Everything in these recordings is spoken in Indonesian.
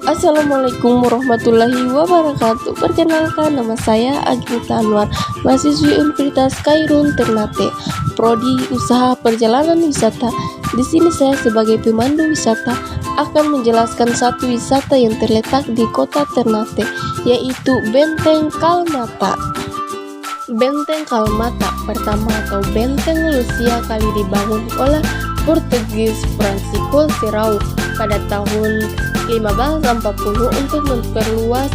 Assalamualaikum warahmatullahi wabarakatuh. Perkenalkan, nama saya Agita Anwar, mahasiswi Universitas Khairun Ternate, Prodi Usaha Perjalanan Wisata. Di sini saya sebagai pemandu wisata akan menjelaskan satu wisata yang terletak di kota Ternate, yaitu Benteng Kalmata. Benteng Kalmata pertama atau Benteng Lucia kali dibangun oleh Portugis Francisco Serrao pada tahun 1540 untuk memperluas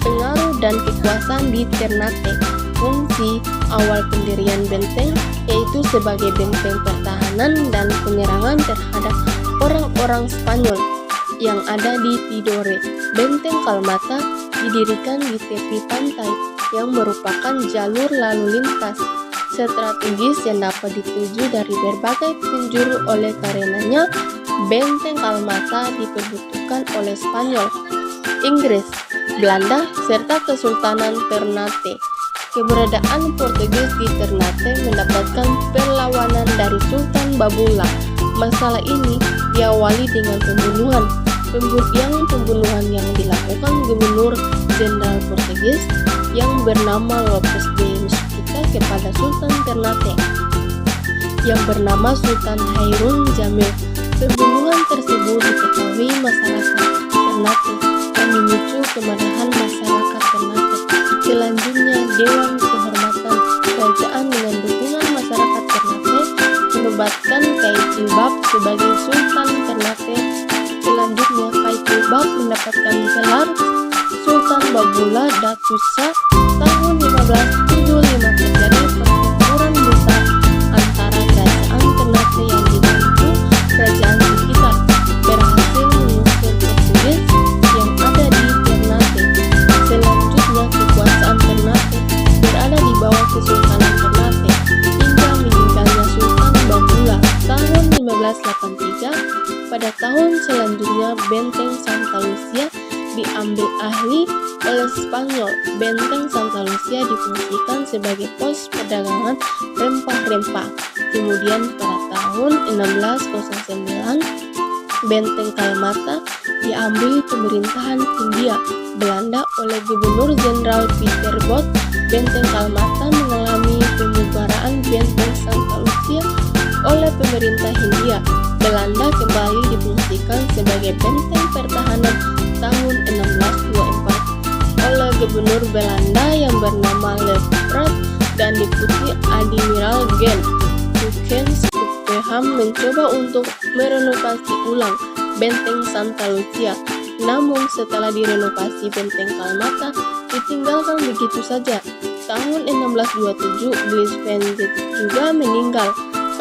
pengaruh dan kekuasaan di Ternate. Fungsi awal pendirian benteng yaitu sebagai benteng pertahanan dan penyerangan terhadap orang-orang Spanyol yang ada di Tidore. Benteng Kalmata didirikan di tepi pantai yang merupakan jalur lalu lintas strategis yang dapat dituju dari berbagai penjuru. Oleh karenanya, Benteng Kalmata diperbutuhkan oleh Spanyol, Inggris, Belanda, serta Kesultanan Ternate. Keberadaan Portugis di Ternate mendapatkan perlawanan dari Sultan Babula. Masalah ini diawali dengan pembunuhan yang dilakukan Gubernur Jenderal Portugis yang bernama Lopes de Mesquita kepada Sultan Ternate yang bernama Sultan Hairun Jamil. Pembunuhan tersebut diketahui masyarakat Ternate dan memicu kemarahan masyarakat Ternate. Selanjutnya, Dewan Kehormatan Kerajaan dengan dukungan masyarakat Ternate menobatkan Kaitubab sebagai Sultan Ternate. Selanjutnya, Kaitubab mendapatkan gelar Sultan Babula Datusa. Tahun 1575 terjadi pertempuran besar antara kerajaan Ternate yang dibantu kerajaan sekitar, berhasil mengusir Portugis yang ada di Ternate. Selanjutnya, kekuasaan Ternate berada di bawah Kesultanan Ternate hingga meninggalnya Sultan Babula tahun 1583. Pada tahun selanjutnya, Benteng Santa Lucia diambil alih oleh Spanyol. Benteng Santa Lucia difungsikan sebagai pos perdagangan rempah-rempah. Kemudian pada tahun 1609, Benteng Kalmata diambil pemerintahan Hindia Belanda oleh Gubernur Jenderal Pieter Both. Benteng Kalmata mengalami pemugaraan Benteng Santa Lucia oleh pemerintah Hindia Belanda kembali difungsikan sebagai benteng pertahanan tahun 1624 oleh Gubernur Belanda yang bernama Lefebvre dan Deputi Admiral Gen. Hukens mencoba untuk merenovasi ulang Benteng Santa Lucia. Namun setelah direnovasi, Benteng Kalmata ditinggalkan begitu saja. Tahun 1627, Blaise Pascal juga meninggal.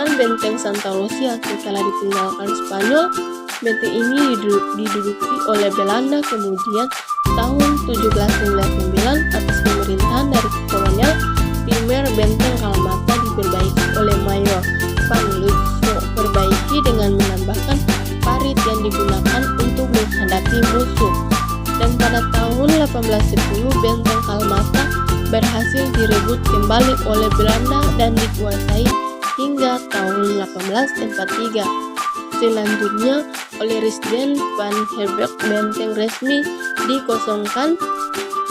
Benteng Santa Lucia setelah ditinggalkan Spanyol, benteng ini diduduki oleh Belanda. Kemudian tahun 1799 atas pemerintahan dari kolonial primer, Benteng Kalmata diperbaiki oleh Mayor Van Lutzo. Perbaiki dengan menambahkan parit yang digunakan untuk menghadapi musuh. Dan pada tahun 1810, Benteng Kalmata berhasil direbut kembali oleh Belanda dan dikuasai hingga tahun 1843. Selanjutnya, oleh Residen Van Herbeek, benteng resmi dikosongkan.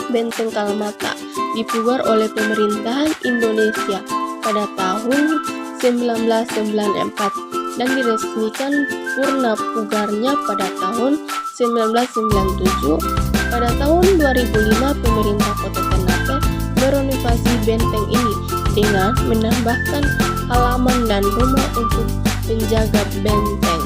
Benteng Kalmata dipugar oleh pemerintahan Indonesia pada tahun 1994 dan diresmikan purna pugarnya pada tahun 1997. Pada tahun 2005, pemerintah Kota Ternate merenovasi benteng ini dengan menambahkan halaman dan rumah untuk menjaga benteng.